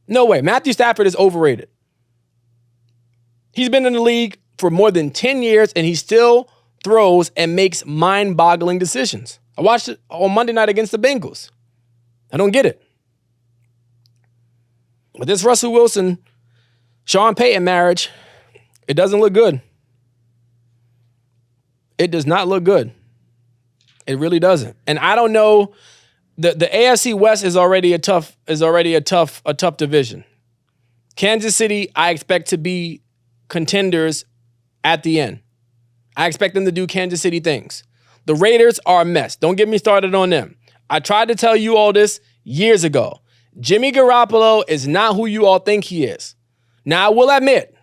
Speaker 1: No way. Matthew Stafford is overrated. He's been in the league for more than 10 years, and he still throws and makes mind-boggling decisions. I watched it on Monday night against the Bengals. I don't get it. But this Russell Wilson, Sean Payton marriage, it doesn't look good. It does not look good. It really doesn't. And I don't know. The AFC West is already a tough division. Kansas City, I expect to be contenders at the end. I expect them to do Kansas City things. The Raiders are a mess. Don't get me started on them. I tried to tell you all this years ago. Jimmy Garoppolo is not who you all think he is. Now, I will admit,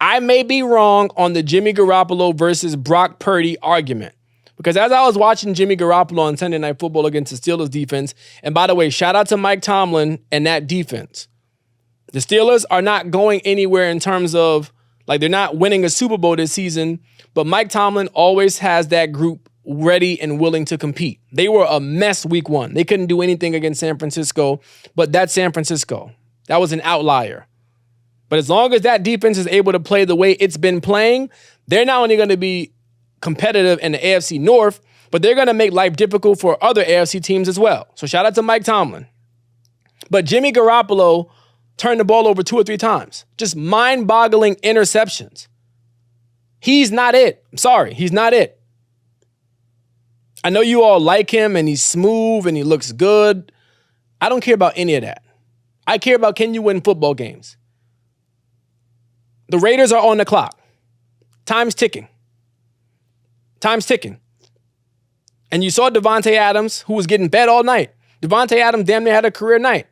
Speaker 1: I may be wrong on the Jimmy Garoppolo versus Brock Purdy argument. Because as I was watching Jimmy Garoppolo on Sunday Night Football against the Steelers defense, and by the way, shout out to Mike Tomlin and that defense. The Steelers are not going anywhere in terms of, like, they're not winning a Super Bowl this season, but Mike Tomlin always has that group ready and willing to compete. They were a mess week one. They couldn't do anything against San Francisco, but that's San Francisco. That was an outlier. But as long as that defense is able to play the way it's been playing, they're not only going to be competitive in the AFC North, but they're going to make life difficult for other AFC teams as well. So shout out to Mike Tomlin. But Jimmy Garoppolo turned the ball over 2 or 3 times. Just mind-boggling interceptions. He's not it. I'm sorry, he's not it. I know you all like him and he's smooth and he looks good. I don't care about any of that. I care about, can you win football games? The Raiders are on the clock. Time's ticking. Time's ticking. And you saw Devontae Adams, who was getting fed all night. Devontae Adams damn near had a career night.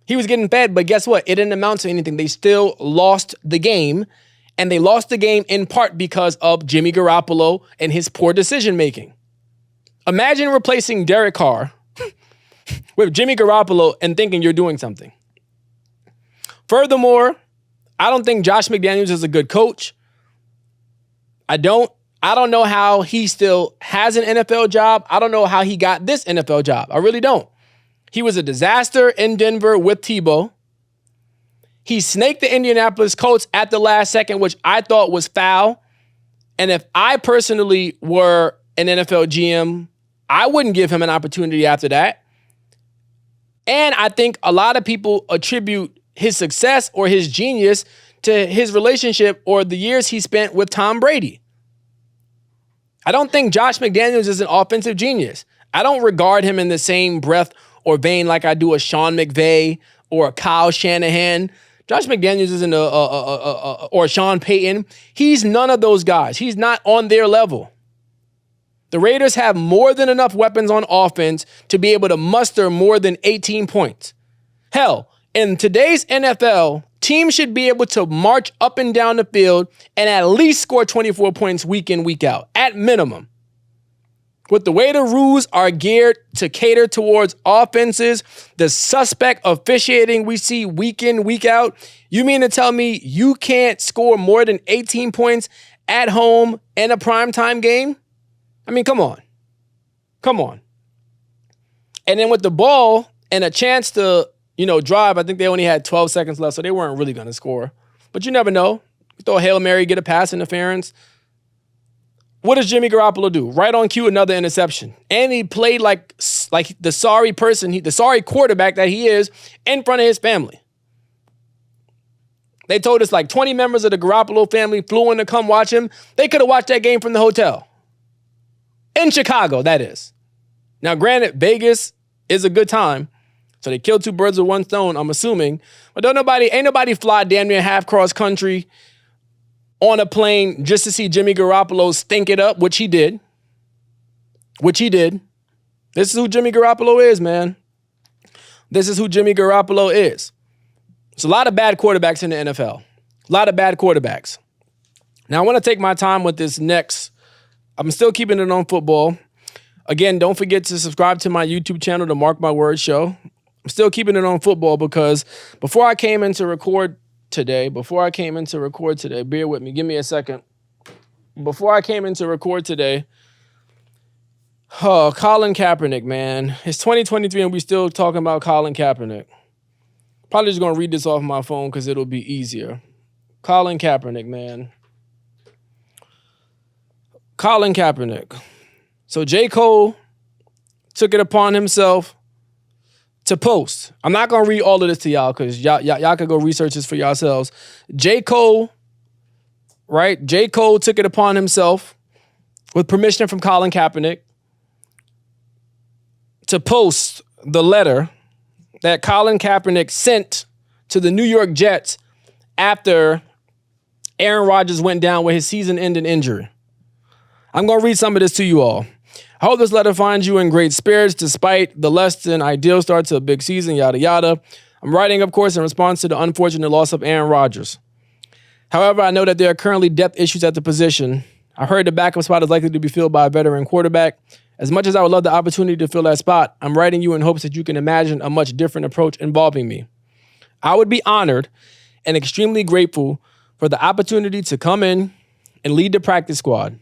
Speaker 1: He was getting fed, but guess what? It didn't amount to anything. They still lost the game, and they lost the game in part because of Jimmy Garoppolo and his poor decision-making. Imagine replacing Derek Carr with Jimmy Garoppolo and thinking you're doing something. Furthermore, I don't think Josh McDaniels is a good coach. I don't know how he still has an NFL job. I don't know how he got this NFL job. I really don't. He was a disaster in Denver with Tebow. He snaked the Indianapolis Colts at the last second, which I thought was foul. And if I personally were an NFL GM, I wouldn't give him an opportunity after that. And I think a lot of people attribute his success or his genius to his relationship or the years he spent with Tom Brady. I don't think Josh McDaniels is an offensive genius. I don't regard him in the same breath or vein like I do a Sean McVay or a Kyle Shanahan. Josh McDaniels isn't or Sean Payton. He's none of those guys. He's not on their level. The Raiders have more than enough weapons on offense to be able to muster more than 18 points. Hell, in today's NFL, teams should be able to march up and down the field and at least score 24 points week in, week out, at minimum. With the way the rules are geared to cater towards offenses, the suspect officiating we see week in, week out, you mean to tell me you can't score more than 18 points at home in a primetime game? I mean, come on. Come on. And then with the ball and a chance to, drive, I think they only had 12 seconds left, so they weren't really going to score. But you never know. You throw a Hail Mary, get a pass interference. What does Jimmy Garoppolo do? Right on cue, another interception. And he played like the sorry person, the sorry quarterback that he is in front of his family. They told us like 20 members of the Garoppolo family flew in to come watch him. They could have watched that game from the hotel. In Chicago, that is. Now, granted, Vegas is a good time. So they killed 2 birds with 1 stone, I'm assuming. But ain't nobody fly damn near half cross country on a plane just to see Jimmy Garoppolo stink it up, which he did. This is who Jimmy Garoppolo is, man. This is who Jimmy Garoppolo is. There's a lot of bad quarterbacks in the NFL. A lot of bad quarterbacks. Now, I want to take my time with this next. I'm still keeping it on football. Again, don't forget to subscribe to my YouTube channel, the Marc My Words Show. I'm still keeping it on football because before I came in to record today, before I came in to record today, bear with me, give me a second. Before I came in to record today, Colin Kaepernick, man. It's 2023 and we still talking about Colin Kaepernick. Probably just going to read this off my phone because it'll be easier. Colin Kaepernick, man. Colin Kaepernick. So J.Cole took it upon himself to post. I'm not going to read all of this to y'all because y'all can go research this for yourselves. J.Cole, right? J.Cole took it upon himself with permission from Colin Kaepernick to post the letter that Colin Kaepernick sent to the New York Jets after Aaron Rodgers went down with his season-ending injury. I'm going to read some of this to you all. I hope this letter finds you in great spirits despite the less than ideal start to a big season, yada, yada. I'm writing, of course, in response to the unfortunate loss of Aaron Rodgers. However, I know that there are currently depth issues at the position. I heard the backup spot is likely to be filled by a veteran quarterback. As much as I would love the opportunity to fill that spot, I'm writing you in hopes that you can imagine a much different approach involving me. I would be honored and extremely grateful for the opportunity to come in and lead the practice squad.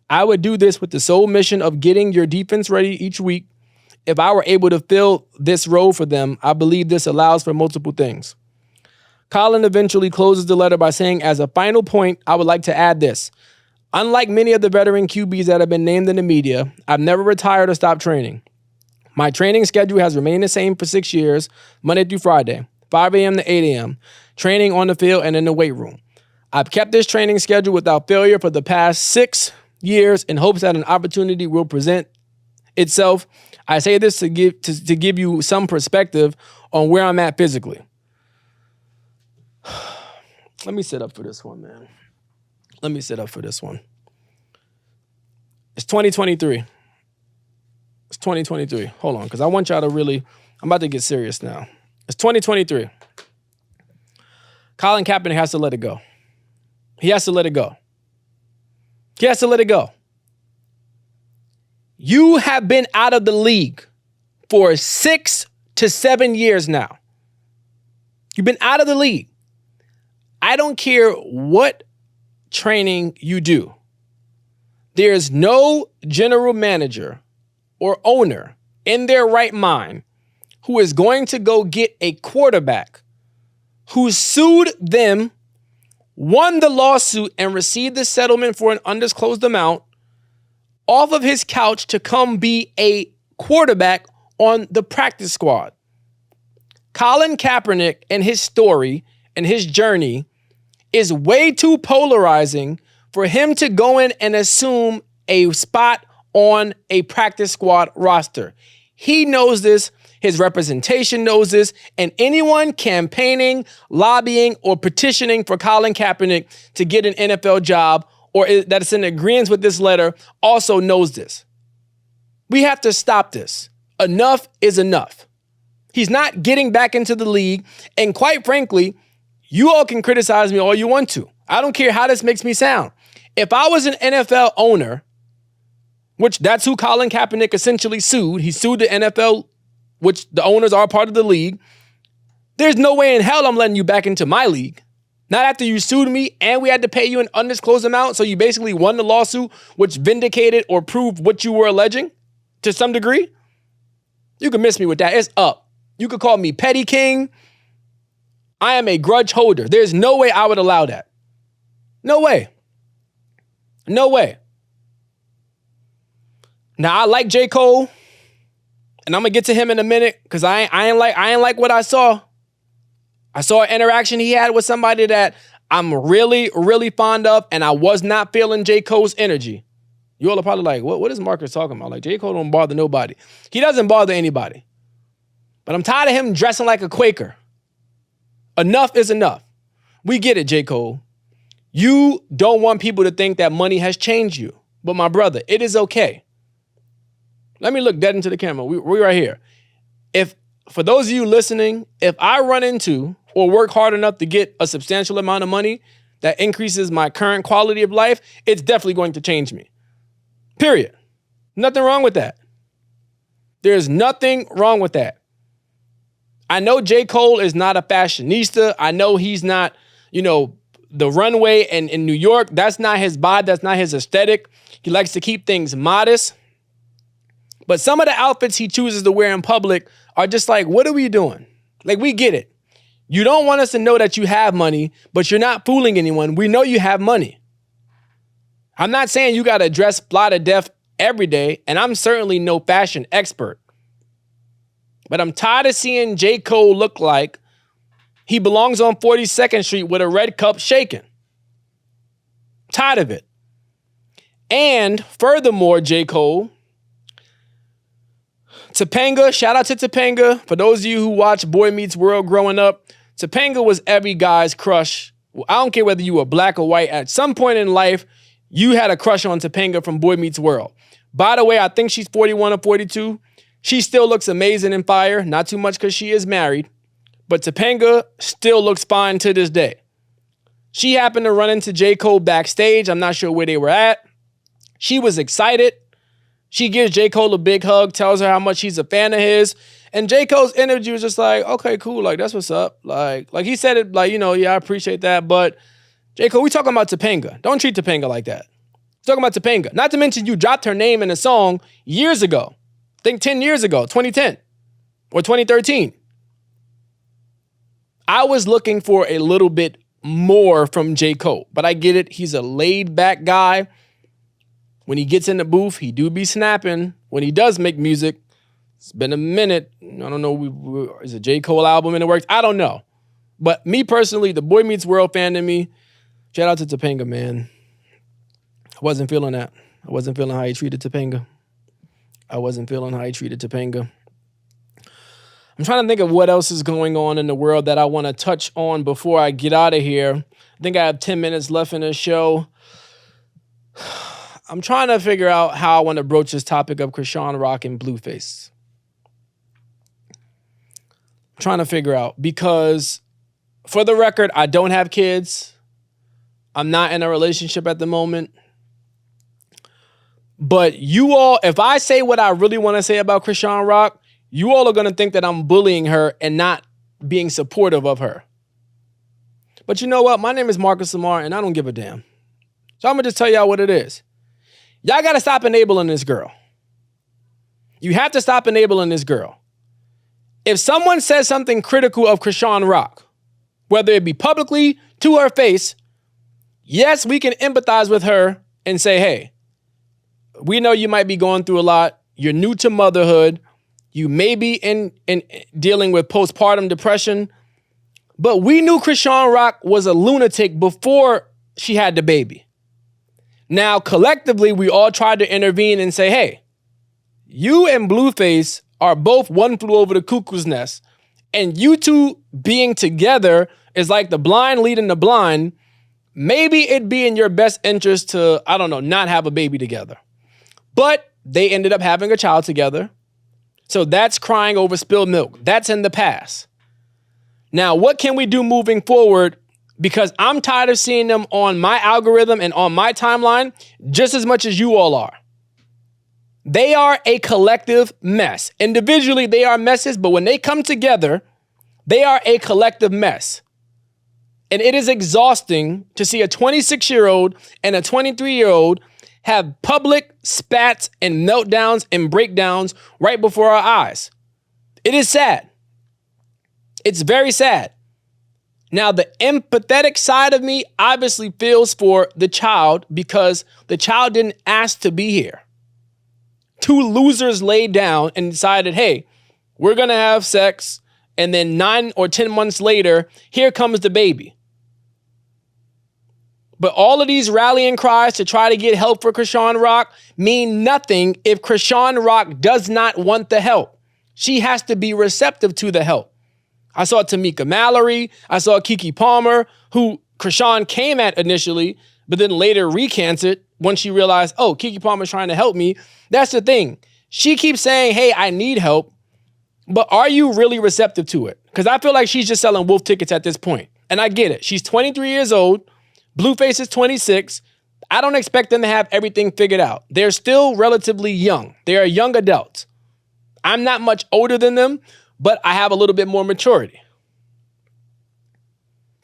Speaker 1: I would do this with the sole mission of getting your defense ready each week. If I were able to fill this role for them, I believe this allows for multiple things. Colin eventually closes the letter by saying, as a final point, I would like to add this. Unlike many of the veteran QBs that have been named in the media, I've never retired or stopped training. My training schedule has remained the same for 6 years, Monday through Friday, 5 a.m. to 8 a.m., training on the field and in the weight room. I've kept this training schedule without failure for the past 6 years in hopes that an opportunity will present itself. I say this to give you some perspective on where I'm at physically. Let me sit up for this one, man. Let me sit up for this one. It's 2023. It's 2023. Hold on, because I want y'all to really, I'm about to get serious now. It's 2023. Colin Kaepernick has to let it go. He has to let it go. He has to let it go. You have been out of the league for 6 to 7 years now. You've been out of the league. I don't care what training you do. There's no general manager or owner in their right mind who is going to go get a quarterback who sued them, won the lawsuit, and received the settlement for an undisclosed amount off of his couch to come be a quarterback on the practice squad. Colin Kaepernick and his story and his journey is way too polarizing for him to go in and assume a spot on a practice squad roster. He knows this. His representation knows this. And anyone campaigning, lobbying, or petitioning for Colin Kaepernick to get an NFL job or that is in agreement with this letter also knows this. We have to stop this. Enough is enough. He's not getting back into the league. And quite frankly, you all can criticize me all you want to. I don't care how this makes me sound. If I was an NFL owner, which that's who Colin Kaepernick essentially sued, he sued the NFL, which the owners are part of the league. There's no way in hell I'm letting you back into my league. Not after you sued me and we had to pay you an undisclosed amount. So you basically won the lawsuit, which vindicated or proved what you were alleging to some degree. You can miss me with that. It's up. You could call me Petty King. I am a grudge holder. There's no way I would allow that. No way. No way. Now, I like J.Cole, and I'm going to get to him in a minute because I ain't like what I saw. I saw an interaction he had with somebody that I'm really, really fond of, and I was not feeling J.Cole's energy. You all are probably like, what is Marcus talking about? Like, J.Cole don't bother nobody. He doesn't bother anybody. But I'm tired of him dressing like a Quaker. Enough is enough. We get it, J.Cole. You don't want people to think that money has changed you. But my brother, it is okay. Let me look dead into the camera. We right here. For those of you listening, if I run into or work hard enough to get a substantial amount of money that increases my current quality of life, it's definitely going to change me. Period. Nothing wrong with that. There's nothing wrong with that. I know J. Cole is not a fashionista. I know he's not the runway in New York. That's not his vibe. That's not his aesthetic. He likes to keep things modest. But some of the outfits he chooses to wear in public are just like, what are we doing? Like, we get it. You don't want us to know that you have money, but you're not fooling anyone. We know you have money. I'm not saying you got to dress fly to death every day, and I'm certainly no fashion expert. But I'm tired of seeing J.Cole look like he belongs on 42nd Street with a red cup shaking. Tired of it. And furthermore, J.Cole, Topanga, shout out to Topanga. For those of you who watched Boy Meets World growing up, Topanga was every guy's crush. I don't care whether you were black or white. At some point in life, you had a crush on Topanga from Boy Meets World. By the way, I think she's 41 or 42. She still looks amazing and fire. Not too much because she is married. But Topanga still looks fine to this day. She happened to run into J. Cole backstage. I'm not sure where they were at. She was excited. She gives J. Cole a big hug, tells her how much he's a fan of his. And J. Cole's energy was just like, okay, cool. Like, that's what's up. Like he said it like, yeah, I appreciate that. But J. Cole, we talking about Topanga. Don't treat Topanga like that. We're talking about Topanga. Not to mention you dropped her name in a song years ago. I think 10 years ago, 2010 or 2013. I was looking for a little bit more from J. Cole, but I get it. He's a laid back guy. When he gets in the booth, he do be snapping. When he does make music, it's been a minute. I don't know. Is a J. Cole album in the works? I don't know. But me personally, the Boy Meets World fan in me, shout out to Topanga, man. I wasn't feeling that. I wasn't feeling how he treated Topanga. I'm trying to think of what else is going on in the world that I want to touch on before I get out of here. I think I have 10 minutes left in the show. I'm trying to figure out how I want to broach this topic of Crisean Rock and Blueface. I'm trying to figure out because, for the record, I don't have kids. I'm not in a relationship at the moment. But you all, if I say what I really want to say about Crisean Rock, you all are going to think that I'm bullying her and not being supportive of her. But you know what? My name is Marcus-Lamar, and I don't give a damn. So I'm going to just tell y'all what it is. Y'all got to stop enabling this girl. You have to stop enabling this girl. If someone says something critical of Crisean Rock, whether it be publicly, to her face, yes, we can empathize with her and say, hey, we know you might be going through a lot. You're new to motherhood. You may be in dealing with postpartum depression. But we knew Crisean Rock was a lunatic before she had the baby. Now, collectively, we all tried to intervene and say, hey, you and Blueface are both one flew over the cuckoo's nest. And you two being together is like the blind leading the blind. Maybe it'd be in your best interest to, I don't know, not have a baby together. But they ended up having a child together. So that's crying over spilled milk. That's in the past. Now, what can we do moving forward? Because I'm tired of seeing them on my algorithm and on my timeline just as much as you all are. They are a collective mess. Individually, they are messes, but when they come together, they are a collective mess. And it is exhausting to see a 26-year-old and a 23-year-old have public spats and meltdowns and breakdowns right before our eyes. It is sad. It's very sad. Now, the empathetic side of me obviously feels for the child because the child didn't ask to be here. Two losers laid down and decided, hey, we're going to have sex. And then 9 or 10 months later, here comes the baby. But all of these rallying cries to try to get help for Crisean Rock mean nothing if Crisean Rock does not want the help. She has to be receptive to the help. I saw Tamika Mallory. I saw Keke Palmer, who Crisean came at initially, but then later recanted when she realized, oh, Keke Palmer's trying to help me. That's the thing. She keeps saying, hey, I need help. But are you really receptive to it? Because I feel like she's just selling wolf tickets at this point. And I get it. She's 23 years old. Blueface is 26. I don't expect them to have everything figured out. They're still relatively young. They are young adults. I'm not much older than them, but I have a little bit more maturity.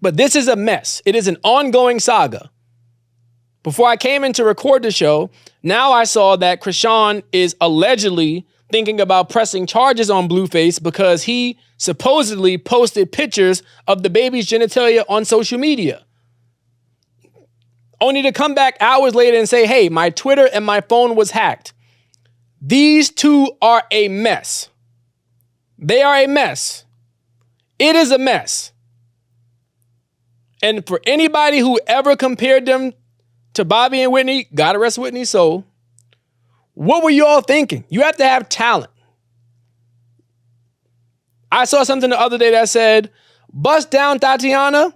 Speaker 1: But this is a mess. It is an ongoing saga. Before I came in to record the show, now I saw that Crisean is allegedly thinking about pressing charges on Blueface because he supposedly posted pictures of the baby's genitalia on social media. Only to come back hours later and say, hey, my Twitter and my phone was hacked. These two are a mess. They are a mess. It is a mess. And for anybody who ever compared them to Bobby and Whitney, God rest Whitney's soul, what were you all thinking? You have to have talent. I saw something the other day that said, Bust Down Tatiana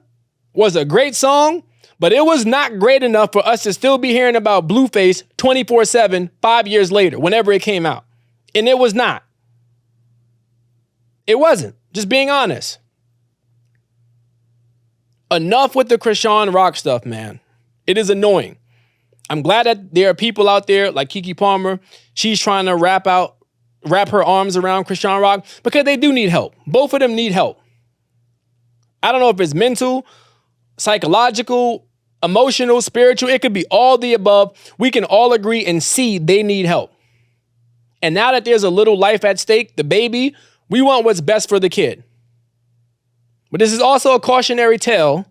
Speaker 1: was a great song, but it was not great enough for us to still be hearing about Blueface 24/7 5 years later, whenever it came out. And it was not. It wasn't. Just being honest. Enough with the Crisean Rock stuff, man. It is annoying. I'm glad that there are people out there like Keke Palmer. She's trying to wrap her arms around Crisean Rock because they do need help. Both of them need help. I don't know if it's mental, psychological, emotional, spiritual. It could be all the above. We can all agree and see they need help. And now that there's a little life at stake, the baby, we want what's best for the kid. But this is also a cautionary tale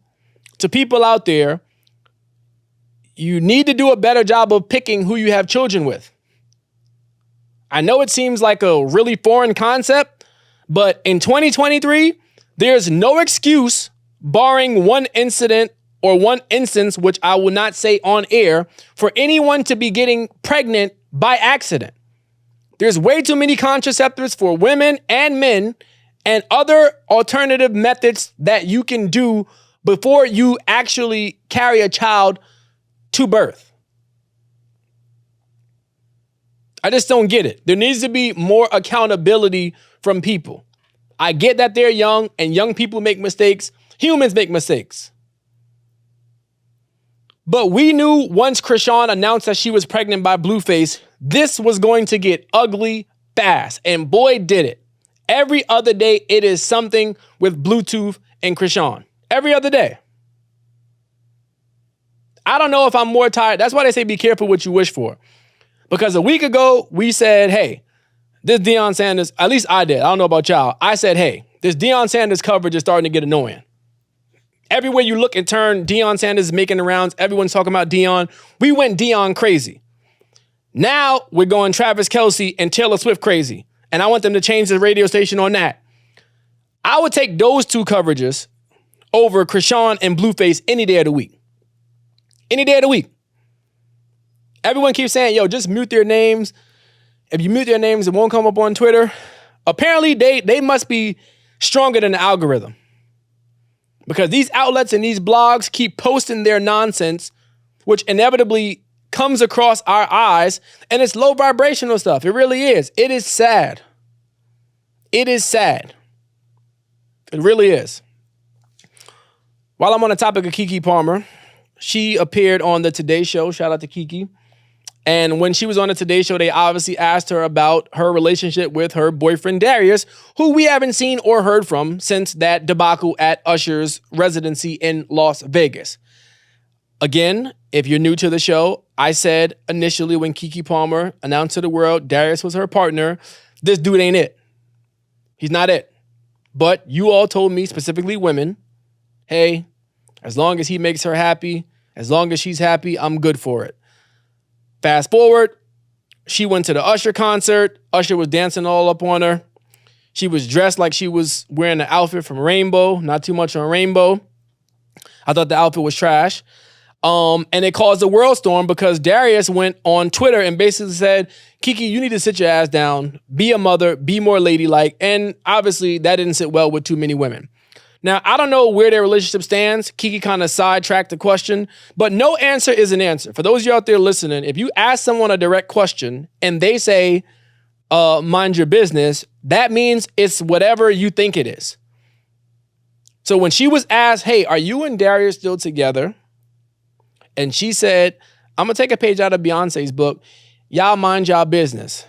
Speaker 1: to people out there. You need to do a better job of picking who you have children with. I know it seems like a really foreign concept, but in 2023, there's no excuse, barring one incident or one instance, which I will not say on air, for anyone to be getting pregnant by accident. There's way too many contraceptives for women and men and other alternative methods that you can do before you actually carry a child to birth. I just don't get it. There needs to be more accountability from people. I get that they're young and young people make mistakes. Humans make mistakes. But we knew once Crisean announced that she was pregnant by Blueface, this was going to get ugly fast. And boy, did it. Every other day, it is something with Bluetooth and Crisean. Every other day. I don't know if I'm more tired. That's why they say be careful what you wish for. Because a week ago, we said, hey, this Deion Sanders, at least I did. I don't know about y'all. I said, hey, this Deion Sanders coverage is starting to get annoying. Everywhere you look and turn, Deion Sanders is making the rounds. Everyone's talking about Deion. We went Deion crazy. Now we're going Travis Kelce and Taylor Swift crazy. And I want them to change the radio station on that. I would take those two coverages over Crisean and Blueface any day of the week. Any day of the week. Everyone keeps saying, yo, just mute their names. If you mute their names, it won't come up on Twitter. Apparently, they must be stronger than the algorithm. Because these outlets and these blogs keep posting their nonsense, which inevitably comes across our eyes, and it's low vibrational stuff. It really is. It is sad. It is sad. It really is. While I'm on the topic of Keke Palmer, she appeared on the Today Show. Shout out to Keke. And when she was on the Today Show, they obviously asked her about her relationship with her boyfriend, Darius, who we haven't seen or heard from since that debacle at Usher's residency in Las Vegas. Again, if you're new to the show, I said initially when Keke Palmer announced to the world Darius was her partner, this dude ain't it. He's not it. But you all told me, specifically women, hey, as long as he makes her happy, as long as she's happy, I'm good for it. Fast forward, she went to the Usher concert. Usher was dancing all up on her. She was dressed like she was wearing an outfit from Rainbow, not too much on Rainbow. I thought the outfit was trash. And it caused a world storm because Darius went on Twitter and basically said, Keke, you need to sit your ass down, be a mother, be more ladylike. And obviously that didn't sit well with too many women. Now, I don't know where their relationship stands. Keke kind of sidetracked the question, but no answer is an answer. For those of you out there listening, if you ask someone a direct question and they say, mind your business, that means it's whatever you think it is. So when she was asked, hey, are you and Darius still together? And she said, I'm going to take a page out of Beyonce's book. Y'all mind y'all business.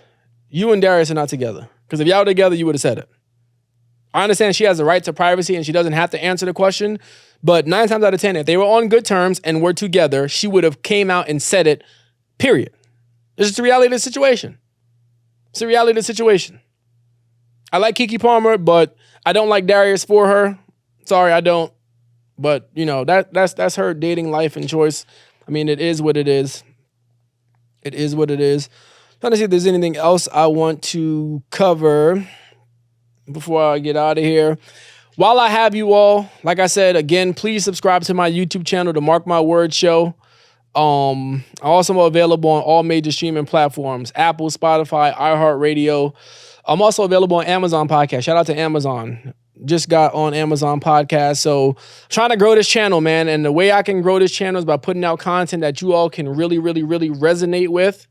Speaker 1: You and Darius are not together. Because if y'all were together, you would have said it. I understand she has the right to privacy and she doesn't have to answer the question. But 9 times out of 10, if they were on good terms and were together, she would have came out and said it, period. This is the reality of the situation. It's the reality of the situation. I like Keke Palmer, but I don't like Darius for her. Sorry, I don't. But, you know, that's her dating life and choice. I mean, it is what it is. It is what it is. Trying to see if there's anything else I want to cover before I get out of here. While I have you all, like I said, again, please subscribe to my YouTube channel, The Marc My Words Show. I'm also available on all major streaming platforms, Apple, Spotify, iHeartRadio. I'm also available on Amazon Podcast. Shout out to Amazon. Just got on Amazon Podcast. So trying to grow this channel, man. And the way I can grow this channel is by putting out content that you all can really, really, really resonate with.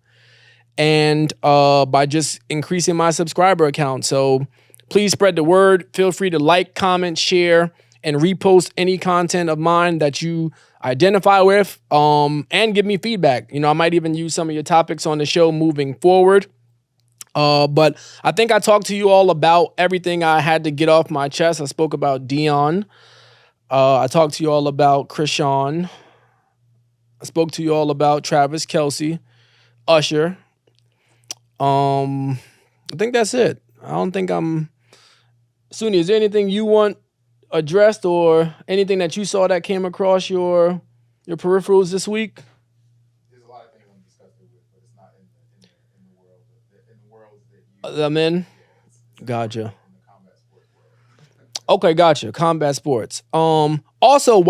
Speaker 1: And by just increasing my subscriber count. So please spread the word. Feel free to like, comment, share, and repost any content of mine that you identify with, and give me feedback. You know, I might even use some of your topics on the show moving forward. But I think I talked to you all about everything I had to get off my chest. I spoke about Deion. I talked to you all about Crisean. I spoke to you all about Travis Kelce, Usher. I think that's it. I don't think I'm... Suni, is there anything you want addressed or anything that you saw that came across your peripherals this week?
Speaker 2: There's a lot of things I'm disgusted with, but it's not in the world that you...
Speaker 1: I'm in?
Speaker 2: Yeah,
Speaker 1: gotcha.
Speaker 2: In the combat sports world.
Speaker 1: Okay, gotcha. Combat sports. Also,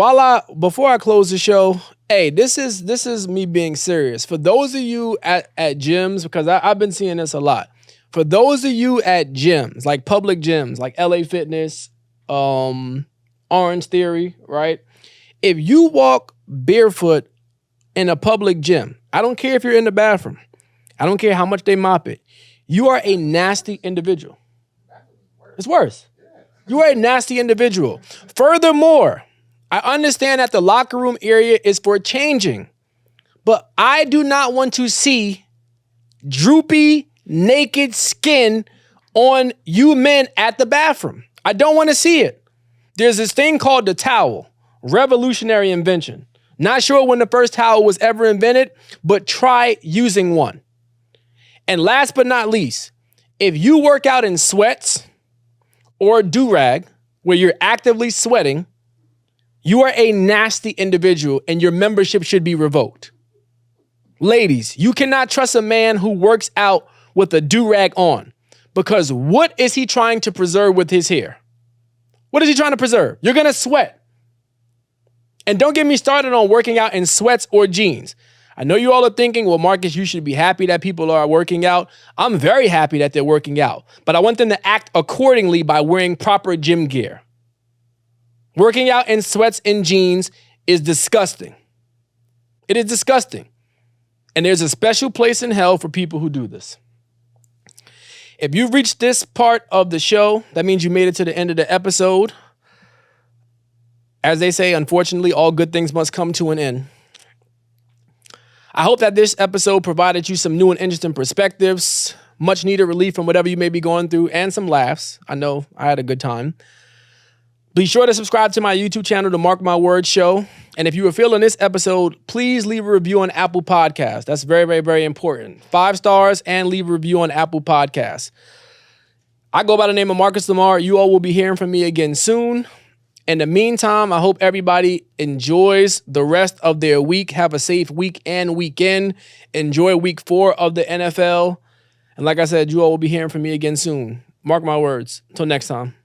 Speaker 1: before I close the show, hey, this is me being serious. For those of you at gyms, because I've been seeing this a lot. For those of you at gyms, like public gyms, like LA Fitness, Orange Theory, right? If you walk barefoot in a public gym, I don't care if you're in the bathroom. I don't care how much they mop it. You are a nasty individual. It's worse. You are a nasty individual. Furthermore, I understand that the locker room area is for changing, but I do not want to see droopy, naked skin on you men at the bathroom. I don't want to see it. There's this thing called the towel, revolutionary invention. Not sure when the first towel was ever invented, but try using one. And last but not least, if you work out in sweats or do-rag where you're actively sweating, you are a nasty individual and your membership should be revoked. Ladies, you cannot trust a man who works out with a do-rag on, because what is he trying to preserve with his hair? What is he trying to preserve? You're going to sweat. And don't get me started on working out in sweats or jeans. I know you all are thinking, well, Marcus, you should be happy that people are working out. I'm very happy that they're working out, but I want them to act accordingly by wearing proper gym gear. Working out in sweats and jeans is disgusting. It is disgusting. And there's a special place in hell for people who do this. If you've reached this part of the show, that means you made it to the end of the episode. As they say, unfortunately, all good things must come to an end. I hope that this episode provided you some new and interesting perspectives, much needed relief from whatever you may be going through, and some laughs. I know I had a good time. Be sure to subscribe to my YouTube channel, The Marc My Words Show. And if you were feeling this episode, please leave a review on Apple Podcasts. That's very, very, very important. 5 stars and leave a review on Apple Podcasts. I go by the name of Marcus-Lamar. You all will be hearing from me again soon. In the meantime, I hope everybody enjoys the rest of their week. Have a safe week and weekend. Enjoy week 4 of the NFL. And like I said, you all will be hearing from me again soon. Mark my words. Until next time.